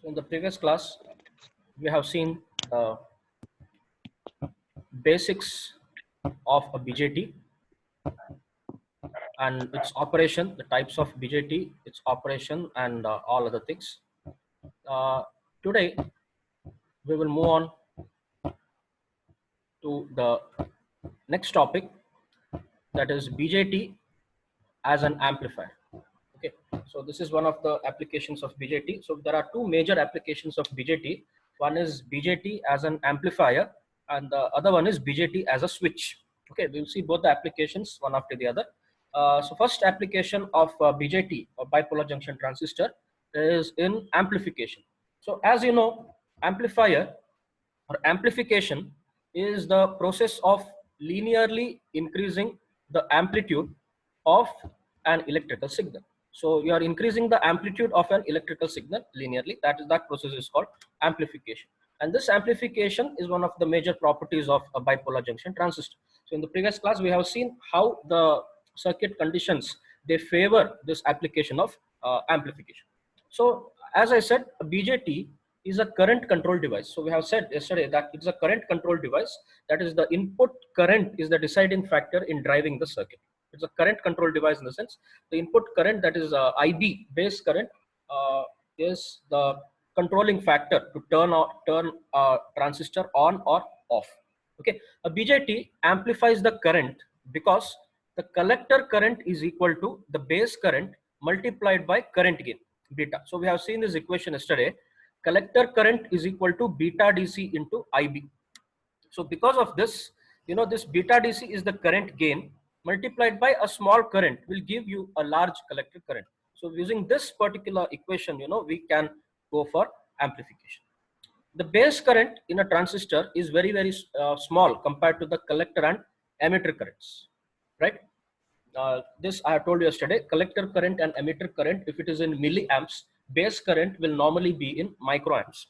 So in the previous class, we have seen the basics of a BJT and its operation, the types of BJT, its operation, and all other things. Today, we will move on to the next topic, that is BJT as an amplifier. Okay, so this is one of the applications of BJT. So there are two major applications of BJT. One is BJT as an amplifier, and the other one is BJT as a switch. Okay, we'll see both the applications one after the other. So first application of BJT, or bipolar junction transistor, is in amplification. So as you know, amplifier or amplification is the process of linearly increasing the amplitude of an electrical signal. So you are increasing the amplitude of an electrical signal linearly. That process is called amplification. And this amplification is one of the major properties of a bipolar junction transistor. So in the previous class, we have seen how the circuit conditions, they favor this application of amplification. So as I said, a BJT is a current control device. So we have said yesterday that it's a current control device. That is, the input current is the deciding factor in driving the circuit. It's a current control device in the sense the input current, that is IB, base current, is the controlling factor to turn transistor on or off. Okay, a BJT amplifies the current because the collector current is equal to the base current multiplied by current gain, beta. So we have seen this equation yesterday. Collector current is equal to beta DC into IB. So because of this, this beta DC is the current gain multiplied by a small current will give you a large collector current. So using this particular equation, we can go for amplification. The base current in a transistor is very small compared to the collector and emitter currents, right? This I have told you yesterday. Collector current and emitter current, if it is in milliamps, base current will normally be in microamps.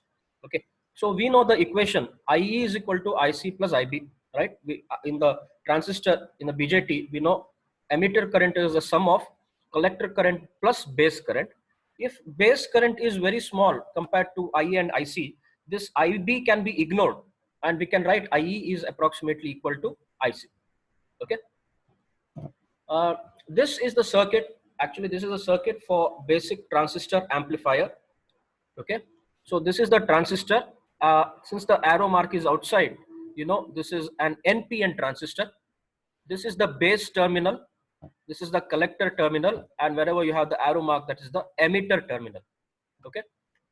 Okay, so we know the equation IE is equal to IC plus IB, right? In the transistor, in the BJT, we know emitter current is the sum of collector current plus base current. If base current is very small compared to IE and IC, this IB can be ignored, and we can write IE is approximately equal to IC. Okay. This is the circuit. Actually, this is a circuit for basic transistor amplifier. Okay, so this is the transistor. Since the arrow mark is outside, this is an NPN transistor. This is the base terminal. This is the collector terminal, and wherever you have the arrow mark, that is the emitter terminal. Okay,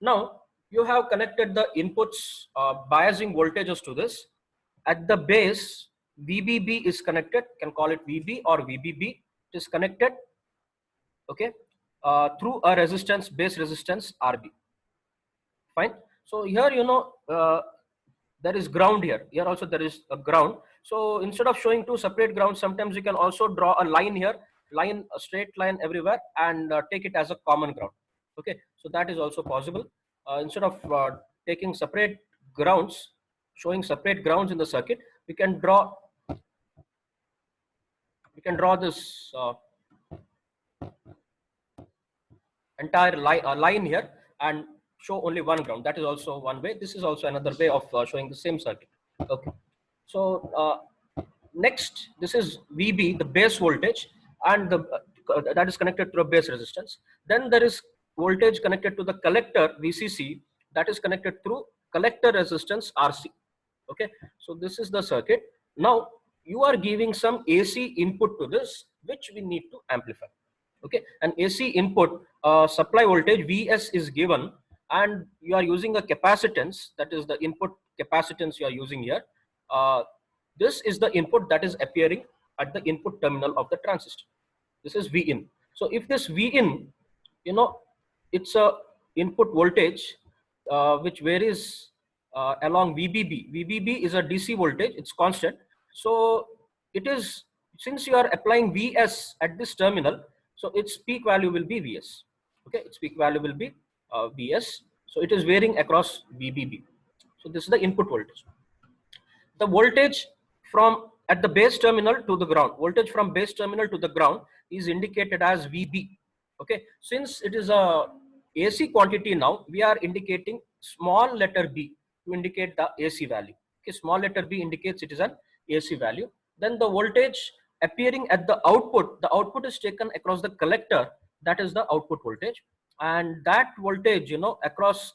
now you have connected the inputs, biasing voltages to this. At the base, VBB is connected, can call it VB or VBB. It is connected, okay, through a resistance, base resistance RB. Fine. So here, there is ground here. Here also there is a ground. So instead of showing two separate grounds, sometimes you can also draw a line here, a straight line everywhere, and take it as a common ground. Okay. So that is also possible. Instead of taking separate grounds, showing separate grounds in the circuit, we can draw this entire line here and show only one ground. That is also one way. This is also another way of showing the same circuit. Okay. So next, this is VB, the base voltage, and that is connected to a base resistance. Then there is voltage connected to the collector VCC, that is connected through collector resistance RC. Okay. So this is the circuit. Now you are giving some AC input to this, which we need to amplify. Okay, an AC input supply voltage Vs is given, and you are using a capacitance, that is the input capacitance you are using here. This is the input that is appearing at the input terminal of the transistor. This is Vin. So if this Vin, it's a input voltage which varies along VBB. VBB is a DC voltage, it's constant. So it is, since you are applying Vs at this terminal, so its peak value will be Vs. Okay, its peak value will be Vs. So it is varying across VBB. So this is the input voltage. The voltage from at the base terminal to the ground, voltage from base terminal to the ground is indicated as VB. Okay, since it is a AC quantity now, we are indicating small letter b to indicate the AC value. Okay, small letter b indicates it is an AC value. Then the voltage appearing at the output is taken across the collector, that is the output voltage, and that voltage, across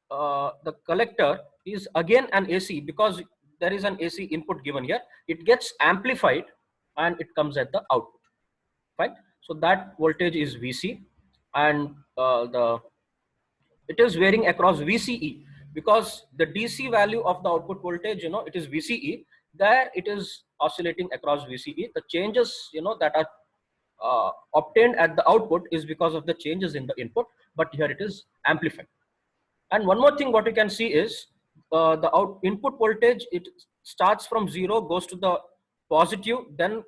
the collector is again an AC, because there is an AC input given here. It gets amplified and it comes at the output, right? So that voltage is VC, and it is varying across VCE, because the DC value of the output voltage, it is VCE. There it is oscillating across VCE. The changes, that are obtained at the output is because of the changes in the input, but here it is amplified. And one more thing what you can see is the input voltage, it starts from 0, goes to the positive, then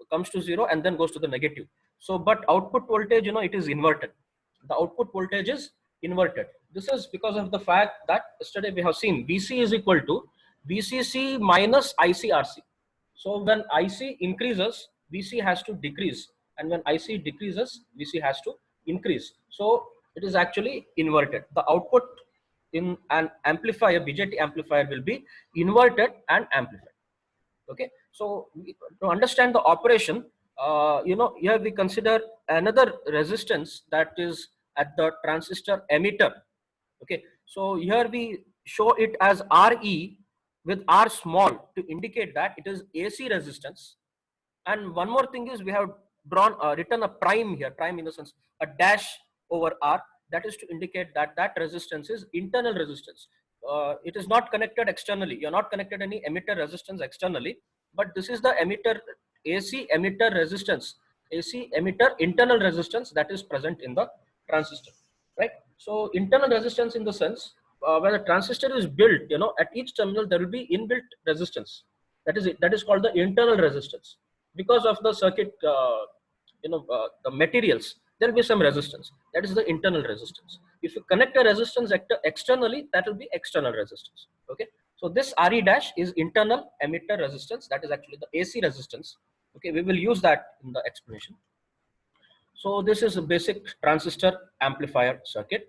comes to 0, and then goes to the negative. So but output voltage, it is inverted. The output voltage is inverted. This is because of the fact that yesterday we have seen VC is equal to VCC minus ICRC. So when IC increases, VC has to decrease, and when IC decreases, VC has to increase. So it is actually inverted. The output in an amplifier, BJT amplifier, will be inverted and amplified. Okay, so to understand the operation, here we consider another resistance that is at the transistor emitter. Okay, so here we show it as RE with R small to indicate that it is AC resistance. And one more thing is we have written a prime here, prime in the sense a dash over R, that is to indicate that that resistance is internal resistance. It is not connected externally. You're not connected any emitter resistance externally, but this is the emitter, AC emitter resistance, AC emitter internal resistance that is present in the transistor, right? So internal resistance in the sense, when a transistor is built, at each terminal there will be inbuilt resistance. That is it. That is called the internal resistance. Because of the circuit, the materials, there will be some resistance. That is the internal resistance. If you connect a resistance externally, that will be external resistance. Okay. So this RE dash is internal emitter resistance. That is actually the AC resistance. Okay. We will use that in the explanation. So this is a basic transistor amplifier circuit.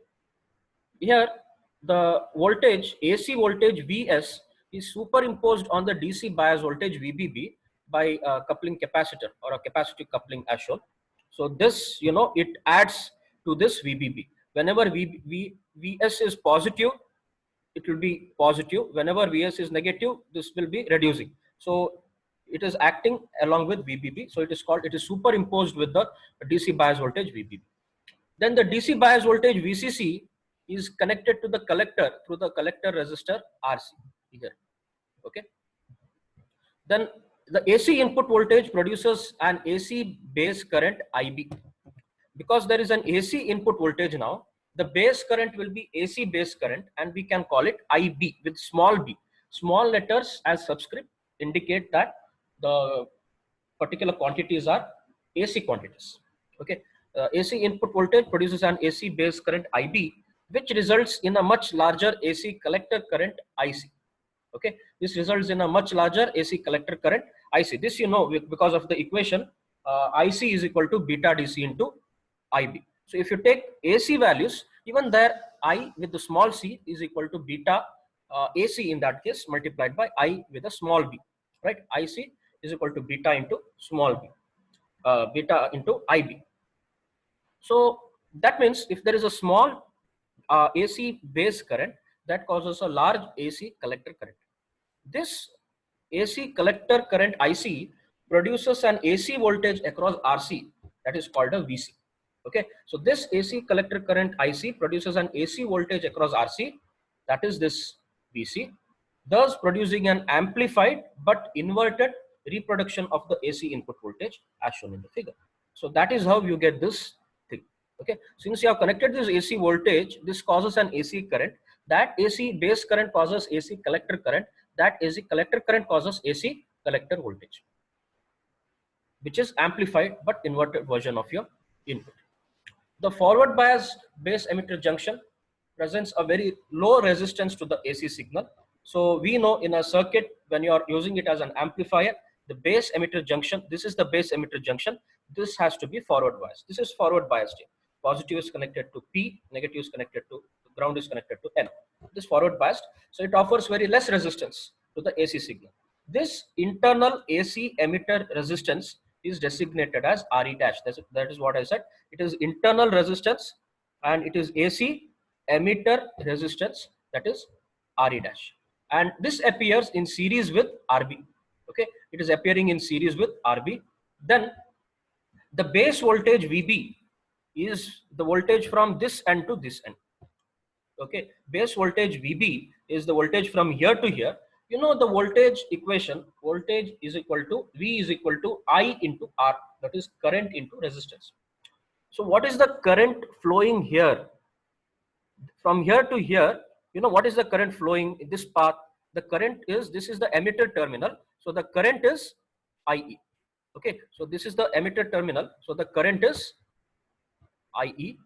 Here the voltage, AC voltage Vs, is superimposed on the DC bias voltage VBB by a coupling capacitor or a capacitive coupling as shown. So this, it adds to this VBB. Whenever Vs is positive, it will be positive. Whenever Vs is negative, this will be reducing. So it is acting along with VBB. So it is superimposed with the DC bias voltage VBB. Then the DC bias voltage VCC is connected to the collector through the collector resistor RC here. Okay. Then the AC input voltage produces an AC base current IB. Because there is an AC input voltage now, the base current will be AC base current, and we can call it IB with small b. Small letters as subscript indicate that the particular quantities are AC quantities. Okay. AC input voltage produces an AC base current IB, which results in a much larger AC collector current IC. Okay, this results in a much larger AC collector current IC. This because of the equation IC is equal to beta DC into IB. So if you take AC values, even there I with the small c is equal to beta AC in that case multiplied by I with a small b, right? IC is equal to beta into small b, beta into IB. So that means if there is a small AC base current, that causes a large AC collector current. This AC collector current IC produces an AC voltage across RC, that is called a VC. Okay, so this AC collector current IC produces an AC voltage across RC, that is this VC, thus producing an amplified but inverted reproduction of the AC input voltage as shown in the figure. So that is how you get this thing. Okay, since you have connected this AC voltage, this causes an AC current. That AC base current causes AC collector current. That AC collector current causes AC collector voltage, which is amplified but inverted version of your input. The forward bias base emitter junction presents a very low resistance to the AC signal. So we know in a circuit, when you are using it as an amplifier, the base emitter junction, this is the base emitter junction, this has to be forward bias. This is forward biased here. positive is connected to P, negative is connected to ground is connected to N. This forward biased, so it offers very less resistance to the AC signal. This internal AC emitter resistance is designated as RE dash. That is what I said. It is internal resistance and it is AC emitter resistance, that is RE dash. And this appears in series with RB. Okay, it is appearing in series with RB. Then the base voltage VB is the voltage from this end to this end. Okay, base voltage VB is the voltage from here to here. You know the voltage equation, voltage is equal to V is equal to I into R, that is current into resistance. So what is the current flowing here? From here to here, you know what is the current flowing in this path? The current is, this is the emitter terminal. So the current is IE. Okay, so this is the emitter terminal. So the current is IE.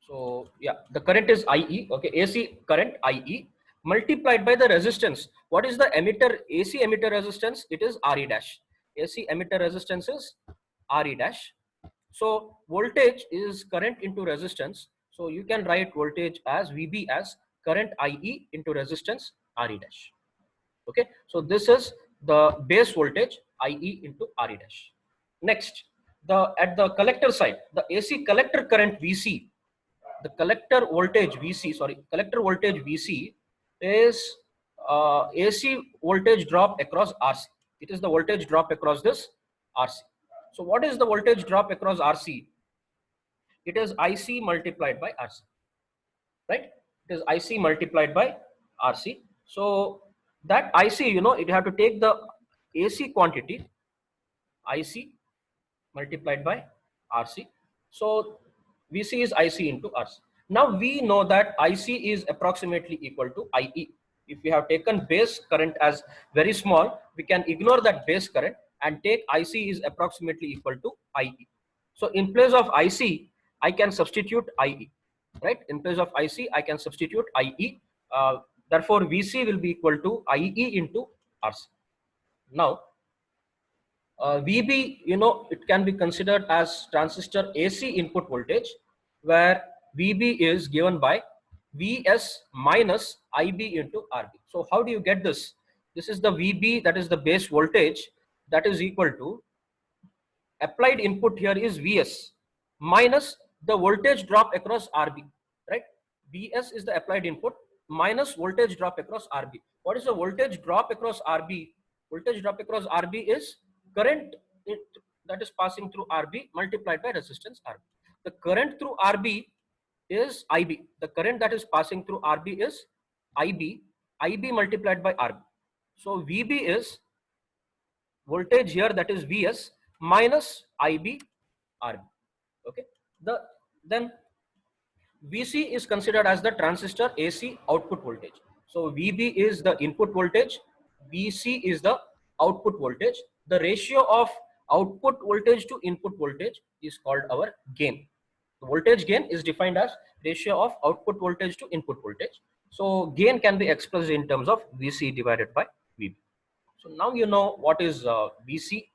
So yeah, the current is IE. Okay, AC current IE multiplied by the resistance. What is the emitter, AC emitter resistance? It is RE dash. AC emitter resistance is RE dash. So voltage is current into resistance. So you can write voltage as VB as current IE into resistance RE dash. Okay, so this is the base voltage IE into RE dash. Next, at the collector side, the AC collector current VC, the collector voltage VC is AC voltage drop across RC. It is the voltage drop across this RC. So what is the voltage drop across RC? It is IC multiplied by RC, right? It is IC multiplied by RC. So that IC, you know, it have to take the AC quantity, IC multiplied by RC. So VC is IC into RC. Now we know that IC is approximately equal to IE. If we have taken base current as very small, we can ignore that base current and take IC is approximately equal to IE. So in place of IC, I can substitute IE, right? In place of IC, I can substitute IE. Therefore, VC will be equal to IE into RC. Now, VB, you know, it can be considered as transistor AC input voltage, where VB is given by Vs minus IB into RB. So how do you get this? This is the VB, that is the base voltage, that is equal to applied input here is Vs minus the voltage drop across RB, right? Vs is the applied input minus voltage drop across RB. What is the voltage drop across RB? Voltage drop across RB is current that is passing through RB multiplied by resistance RB. The current through RB is IB. The current that is passing through RB is IB multiplied by RB. So VB is voltage here, that is Vs minus IB RB. Okay. Then VC is considered as the transistor AC output voltage. So VB is the input voltage, VC is the output voltage. The ratio of output voltage to input voltage is called our gain. The voltage gain is defined as ratio of output voltage to input voltage. So gain can be expressed in terms of VC divided by VB. So now you know what is VC.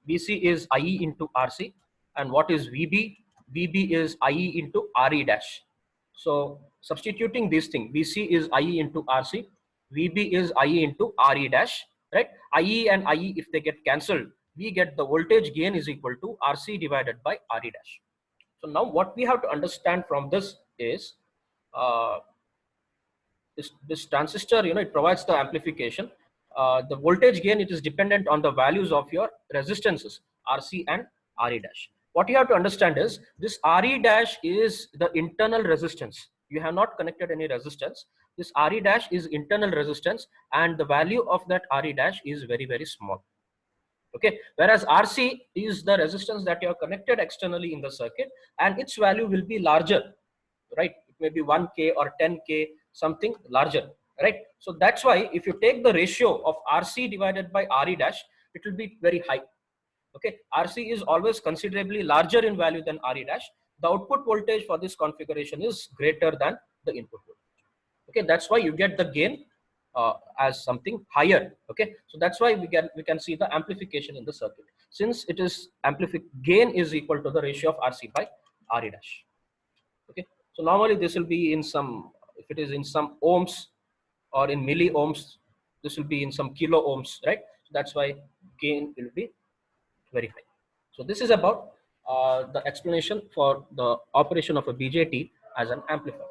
VC is IE into RC, and what is VB? VB is IE into RE dash. So substituting this thing, VC is IE into RC, VB is IE into RE dash, right? IE and IE, if they get cancelled, we get the voltage gain is equal to RC divided by RE dash. So now what we have to understand from this is this transistor, you know, it provides the amplification. The voltage gain, it is dependent on the values of your resistances RC and RE dash. What you have to understand is this RE dash is the internal resistance. You have not connected any resistance. This RE dash is internal resistance, and the value of that RE dash is very, very small. Okay, whereas RC is the resistance that you have connected externally in the circuit, and its value will be larger, right? It may be 1K or 10K, something larger, right? So that's why if you take the ratio of RC divided by RE dash, it will be very high. Okay, RC is always considerably larger in value than RE dash. The output voltage for this configuration is greater than the input voltage. Okay, that's why you get the gain as something higher. Okay, so that's why we can see the amplification in the circuit. since it is gain is equal to the ratio of RC by RE dash. Okay, so normally this will be in some, if it is in some ohms or in milli ohms, this will be in some kilo ohms, right? So that's why gain will be very high. So this is about the explanation for the operation of a BJT as an amplifier.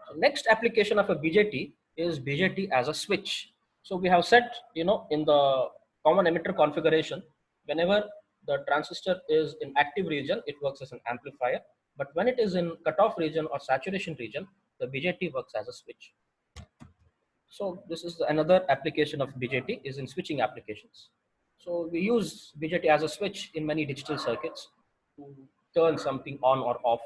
So next application of a BJT is BJT as a switch. So we have said, in the common emitter configuration, whenever the transistor is in active region, it works as an amplifier. But when it is in cutoff region or saturation region, the BJT works as a switch. So this is another application of BJT is in switching applications. So we use BJT as a switch in many digital circuits to turn something on or off.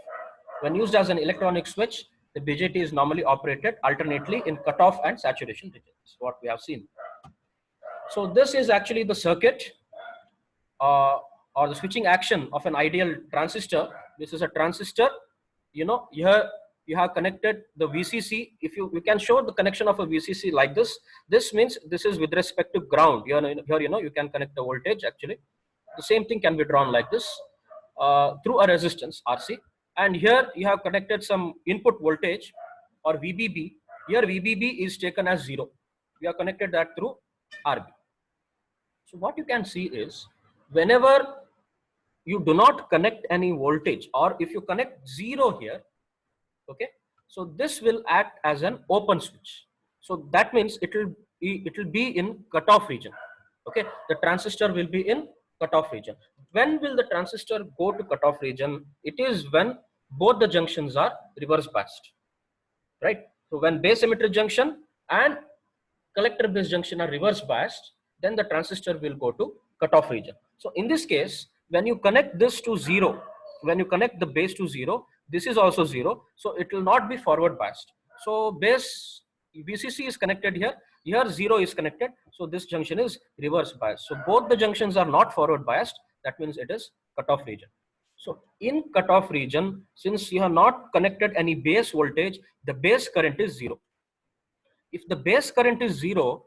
When used as an electronic switch, the BJT is normally operated alternately in cutoff and saturation regions, what we have seen. So this is actually the circuit or the switching action of an ideal transistor. This is a transistor, here you have connected the VCC. If you can show the connection of a VCC like this, this means this is with respect to ground. Here, you can connect the voltage actually. The same thing can be drawn like this through a resistance RC. And here you have connected some input voltage or VBB. Here VBB is taken as 0. We have connected that through RB. So what you can see is whenever you do not connect any voltage, or if you connect 0 here, okay, so this will act as an open switch. So that means it will be in cutoff region. Okay, the transistor will be in cutoff region. When will the transistor go to cutoff region? It is when both the junctions are reverse biased, right? So when base emitter junction and collector base junction are reverse biased, then the transistor will go to cutoff region. So in this case, when you connect this to 0, when you connect the base to 0, this is also 0, so it will not be forward biased. So base VCC is connected here, here 0 is connected, so this junction is reverse biased. So both the junctions are not forward biased, that means it is cutoff region. So in cutoff region, since you have not connected any base voltage, the base current is 0. If the base current is 0,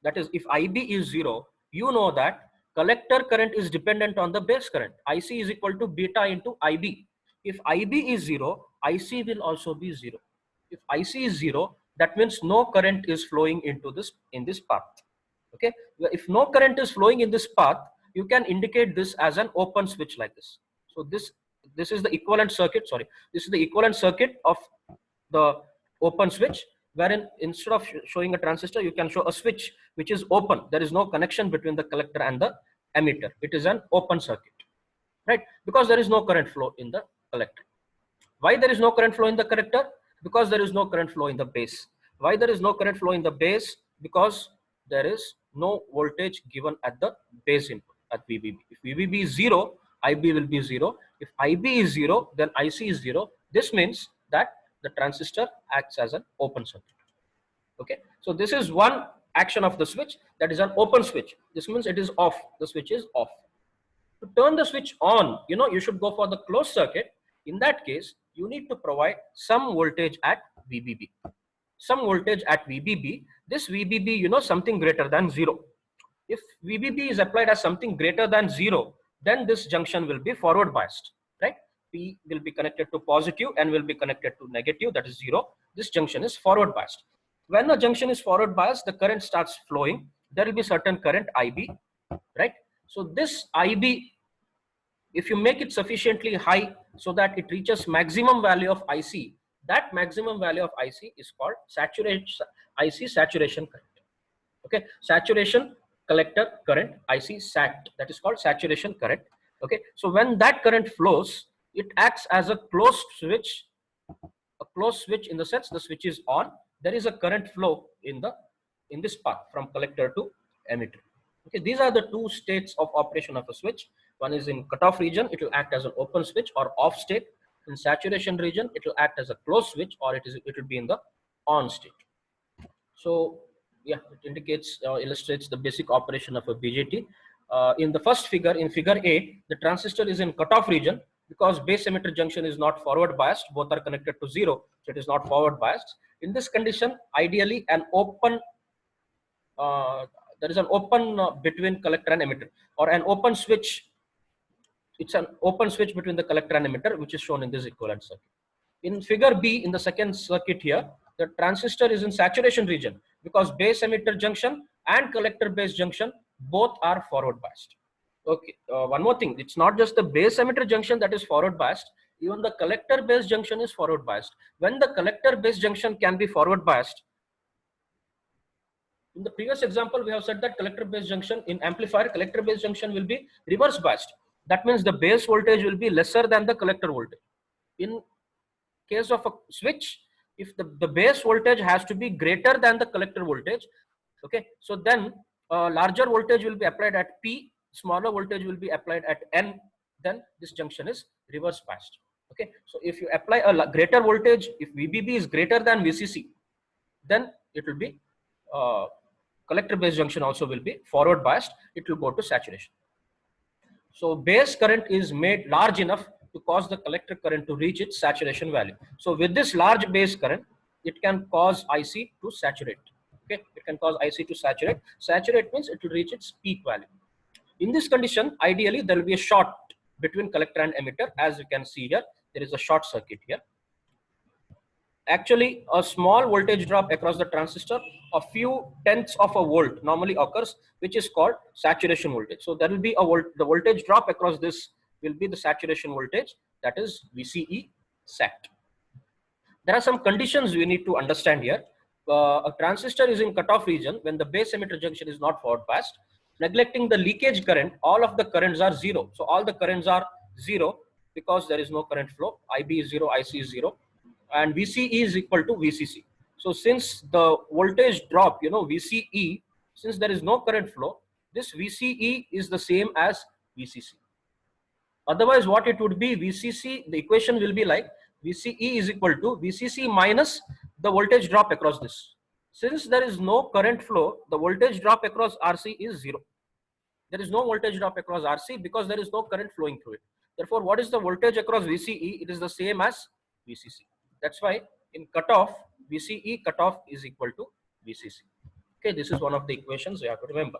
that is if IB is 0, you know that collector current is dependent on the base current. IC is equal to beta into IB. If IB is 0, IC will also be 0. If IC is 0, that means no current is flowing into this in this path. Okay, if no current is flowing in this path, you can indicate this as an open switch like this. So this is the equivalent circuit. Sorry, this is the equivalent circuit of the open switch, wherein instead of showing a transistor, you can show a switch which is open. There is no connection between the collector and the emitter. It is an open circuit, right? Because there is no current flow in the collector. Why there is no current flow in the collector? Because there is no current flow in the base. Why there is no current flow in the base? Because there is no voltage given at the base input at VBB. If VBB is 0, IB will be 0. If IB is 0, then IC is 0. This means that the transistor acts as an open circuit. Okay, so this is one action of the switch, that is an open switch. This means it is off, the switch is off. To turn the switch on, you should go for the closed circuit. In that case, you need to provide some voltage at VBB. Some voltage at VBB. This VBB, something greater than 0. If VBB is applied as something greater than 0, then this junction will be forward biased, right? P will be connected to positive and will be connected to negative, that is 0. This junction is forward biased. When the junction is forward biased, the current starts flowing. There will be certain current IB, right? So this IB, if you make it sufficiently high so that it reaches maximum value of IC, that maximum value of IC is called IC saturation current. Okay, saturation collector current, IC sat, that is called saturation current. Okay, so when that current flows, it acts as a closed switch. A closed switch in the sense the switch is on. There is a current flow in this path from collector to emitter. Okay, these are the two states of operation of a switch. One is in cutoff region, it will act as an open switch or off state. In saturation region, it will act as a closed switch, or it will be in the on state. So yeah, it indicates illustrates the basic operation of a BJT. In the first figure, in figure A, the transistor is in cutoff region because base emitter junction is not forward biased. Both are connected to 0, so it is not forward biased. In this condition, ideally an open there is an open between collector and emitter, or an open switch. It's an open switch between the collector and emitter, which is shown in this equivalent circuit. In figure B, in the second circuit here, the transistor is in saturation region because base emitter junction and collector base junction both are forward biased. Okay, one more thing, it's not just the base emitter junction that is forward biased, even the collector base junction is forward biased. When the collector base junction can be forward biased, in the previous example, we have said that collector base junction in amplifier, collector base junction will be reverse biased. That means the base voltage will be lesser than the collector voltage. In case of a switch, if the base voltage has to be greater than the collector voltage, okay, so then larger voltage will be applied at P, smaller voltage will be applied at N, then this junction is reverse biased. Okay, so if you apply a greater voltage, if VBB is greater than VCC, then it will be collector base junction also will be forward biased, it will go to saturation. So base current is made large enough to cause the collector current to reach its saturation value. So with this large base current, it can cause IC to saturate. Okay, it can cause IC to saturate. Saturate means it will reach its peak value. In this condition, ideally there will be a short between collector and emitter. As you can see here, there is a short circuit here. Actually, a small voltage drop across the transistor, a few tenths of a volt normally occurs, which is called saturation voltage. So there will be the voltage drop across this will be the saturation voltage, that is VCE sat. There are some conditions we need to understand here. A transistor is in cutoff region when the base emitter junction is not forward biased. Neglecting the leakage current, all of the currents are zero. So all the currents are zero because there is no current flow. IB is zero, IC is zero, and VCE is equal to VCC. So since the voltage drop, VCE, since there is no current flow, this VCE is the same as VCC. Otherwise, what it would be, VCC, the equation will be like VCE is equal to VCC minus the voltage drop across this. Since there is no current flow, the voltage drop across RC is zero. There is no voltage drop across RC because there is no current flowing through it. Therefore, what is the voltage across VCE? It is the same as VCC. That's why in cutoff, VCE cutoff is equal to VCC. Okay, this is one of the equations you have to remember.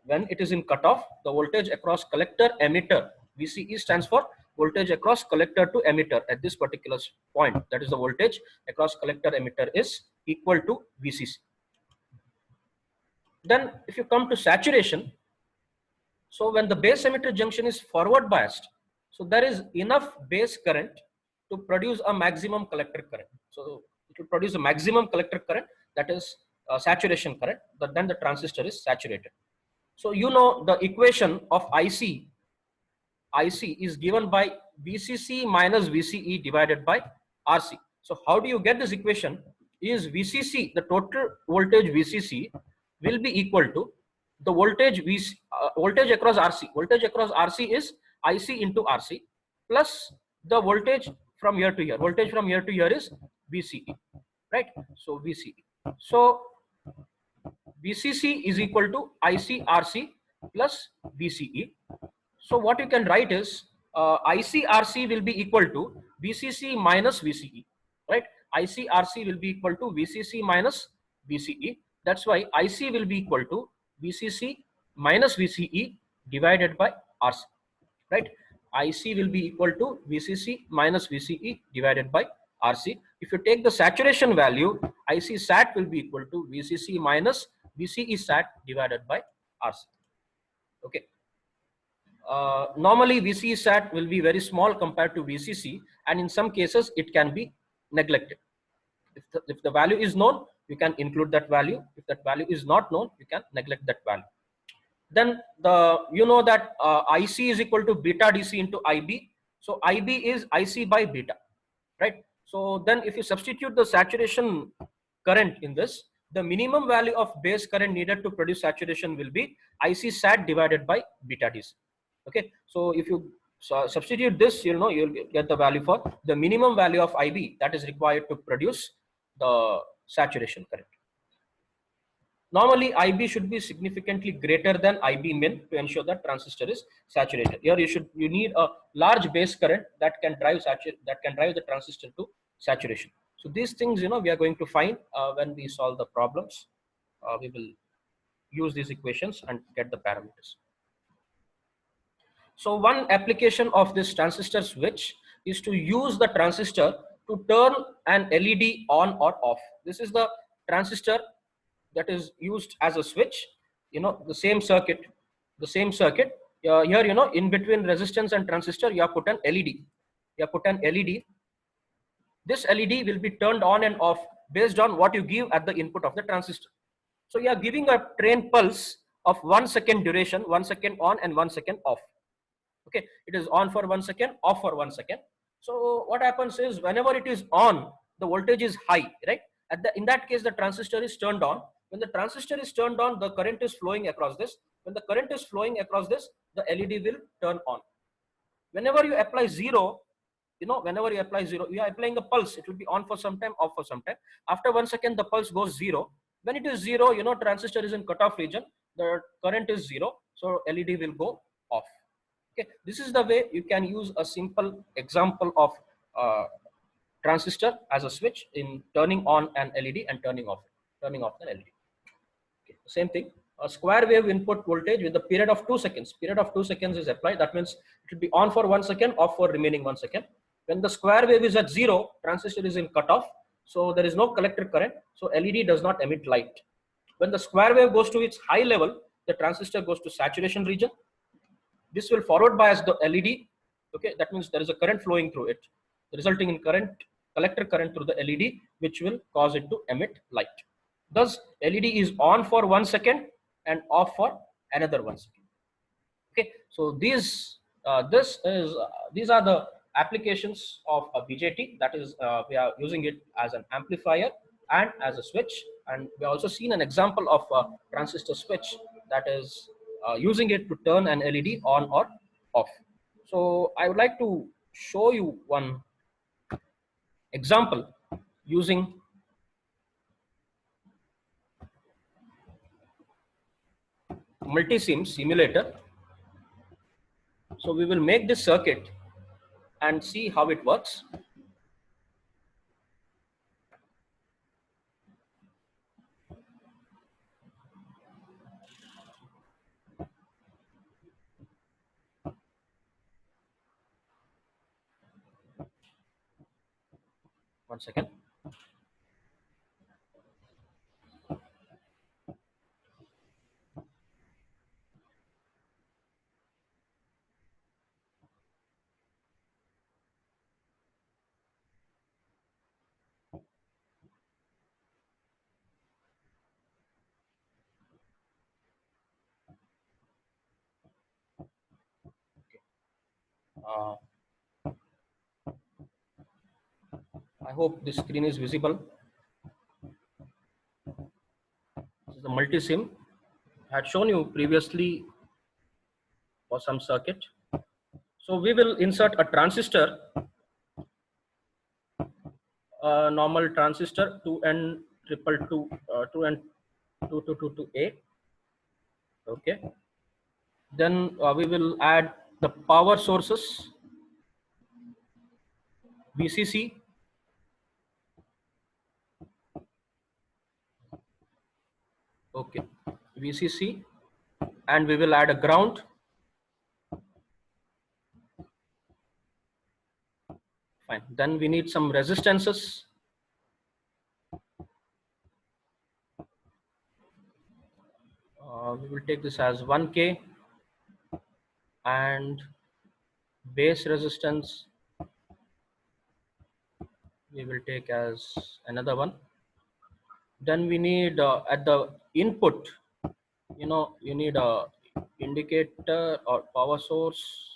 When it is in cutoff, the voltage across collector emitter, VCE stands for voltage across collector to emitter at this particular point. That is the voltage across collector emitter is equal to VCC. Then if you come to saturation, so when the base emitter junction is forward biased, so there is enough base current to produce a maximum collector current. So it will produce a maximum collector current, that is saturation current, but then the transistor is saturated. So the equation of IC is given by VCC minus VCE divided by RC. So how do you get this equation? Is VCC, the total voltage VCC will be equal to the voltage voltage across RC. Voltage across RC is IC into RC plus the voltage from here to here. Voltage from here to here is VCE, right? So VCE. So VCC is equal to IC RC plus VCE. So what you can write is IC RC will be equal to VCC minus VCE, right? IC RC will be equal to VCC minus VCE. That's why IC will be equal to VCC minus VCE divided by RC, right? IC will be equal to VCC minus VCE divided by RC. If you take the saturation value, IC sat will be equal to VCC minus VCE sat divided by RC. Okay. Normally VCE sat will be very small compared to VCC, and in some cases it can be neglected. If the value is known, you can include that value. If that value is not known, you can neglect that value. Then that IC is equal to beta DC into IB. So IB is IC by beta, right? So then if you substitute the saturation current in this, the minimum value of base current needed to produce saturation will be IC sat divided by beta DC. Okay, so if you substitute this, you'll get the value for the minimum value of IB that is required to produce the saturation current. Normally, IB should be significantly greater than IB min to ensure that transistor is saturated. Here, you need a large base current that can drive the transistor to saturation. So these things, we are going to find when we solve the problems. We will use these equations and get the parameters. So one application of this transistor switch is to use the transistor to turn an LED on or off. This is the transistor that is used as a switch. You know, the same circuit. Here, you know, in between resistance and transistor, you have put an LED. This LED will be turned on and off based on what you give at the input of the transistor. So you are giving a train pulse of 1 second duration, 1 second on and 1 second off. Okay, it is on for 1 second, off for 1 second. So what happens is, whenever it is on, the voltage is high, right? In that case, the transistor is turned on. When the transistor is turned on, the current is flowing across this. When the current is flowing across this, the LED will turn on. Whenever you apply zero, you know, whenever you apply zero, you are applying a pulse. It will be on for some time, off for some time. After 1 second, the pulse goes zero. When it is zero, you know, transistor is in cutoff region. The current is zero, so LED will go off. Okay, this is the way you can use a simple example of transistor as a switch in turning on an LED and turning off the LED. Okay, same thing. A square wave input voltage with a period of 2 seconds. Period of 2 seconds is applied. That means it will be on for 1 second, off for remaining 1 second. When the square wave is at zero, transistor is in cutoff, so there is no collector current. So LED does not emit light. When the square wave goes to its high level, the transistor goes to saturation region. This will forward bias the LED. Okay, that means there is a current flowing through it, resulting in collector current through the LED, which will cause it to emit light. Thus, LED is on for 1 second and off for another 1 second. Okay, so these are the applications of a BJT. That is, we are using it as an amplifier and as a switch, and we also seen an example of a transistor switch, that is using it to turn an LED on or off. So I would like to show you one example using multi-sim simulator. So we will make this circuit and see how it works. One second. Uh, I hope the screen is visible. This is the multi-sim. I had shown you previously for some circuit. So we will insert a transistor, a normal transistor 2N222A. Okay. Then we will add the power sources, VCC. Okay, VCC, and we will add a ground. Fine. Then we need some resistances. We will take this as 1K, and base resistance we will take as another one. Then we need at the input, you know, you need a indicator or power source.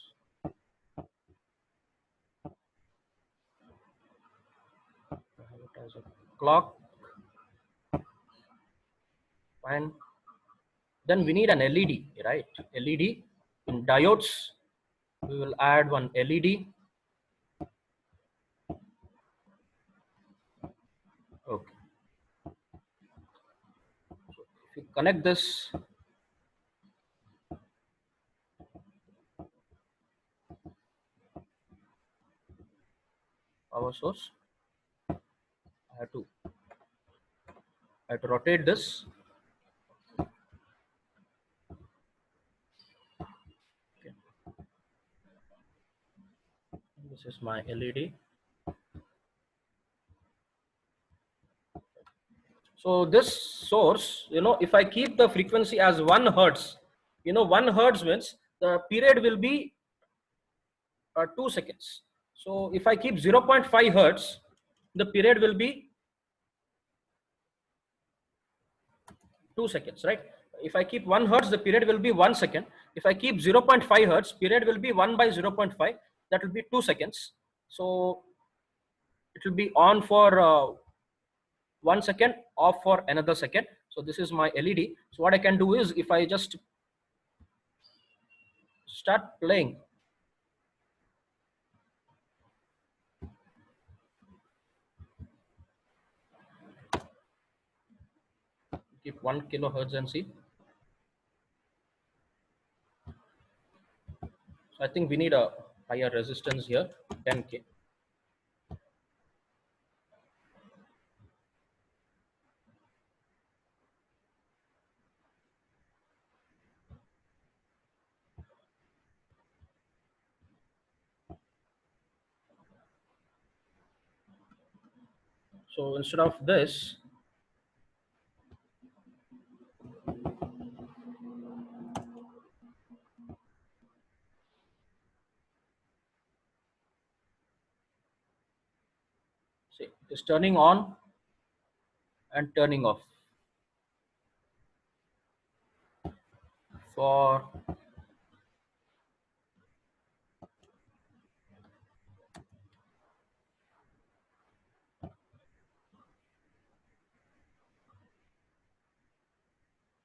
As a clock. Fine. Then we need an LED, right? LED in diodes. We will add one LED. Okay. So if you connect this, power source, I have to rotate this. This is my LED. So this source, if I keep the frequency as 1 hertz, 1 hertz means the period will be 2 seconds. So if I keep 0.5 hertz, the period will be 2 seconds, right? If I keep 1 hertz, the period will be 1 second. If I keep 0.5 hertz, period will be 1 by 0.5. That will be 2 seconds. So it will be on for 1 second, off for another second. So this is my LED. So what I can do is, if I just start playing, keep 1 kilohertz and see. So I think we need a higher resistance here, 10K. So instead of this, see, it is turning on and turning off for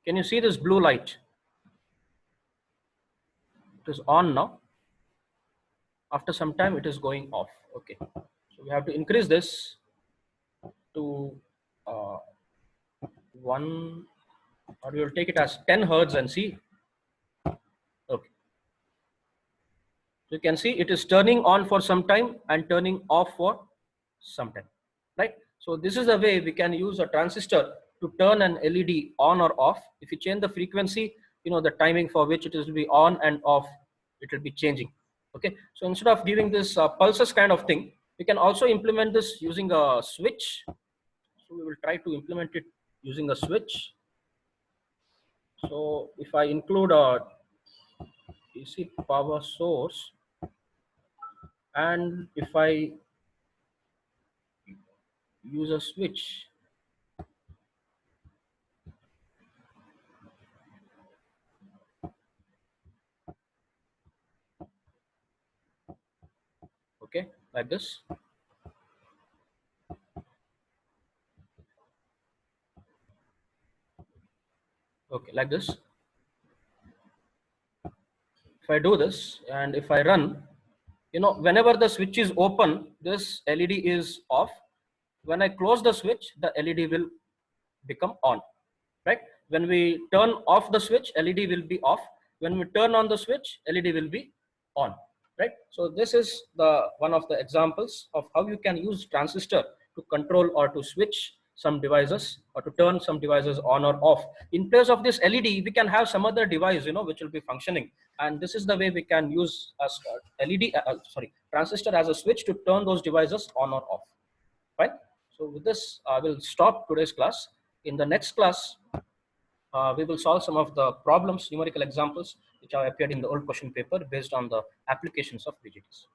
can you see this blue light? It is on now. After some time, it is going off. Okay. So we have to increase this to 1, or we will take it as 10 hertz and see. Okay. So you can see it is turning on for some time and turning off for some time, right? So this is a way we can use a transistor to turn an LED on or off. If you change the frequency, the timing for which it will be on and off, it will be changing. Okay. So instead of giving this pulses kind of thing, we can also implement this using a switch. So we will try to implement it using a switch. So if I include a DC power source, and if I use a switch, okay, like this. Okay, like this. If I do this and if I run, whenever the switch is open, this LED is off. When I close the switch, the LED will become on, right? When we turn off the switch, LED will be off. When we turn on the switch, LED will be on, right? So this is the one of the examples of how you can use transistor to control or to switch some devices or to turn some devices on or off. In place of this LED, we can have some other device, which will be functioning. And this is the way we can use a transistor as a switch to turn those devices on or off, right? So with this, I will stop today's class. In the next class, we will solve some of the problems, numerical examples, which have appeared in the old question paper based on the applications of BJTs.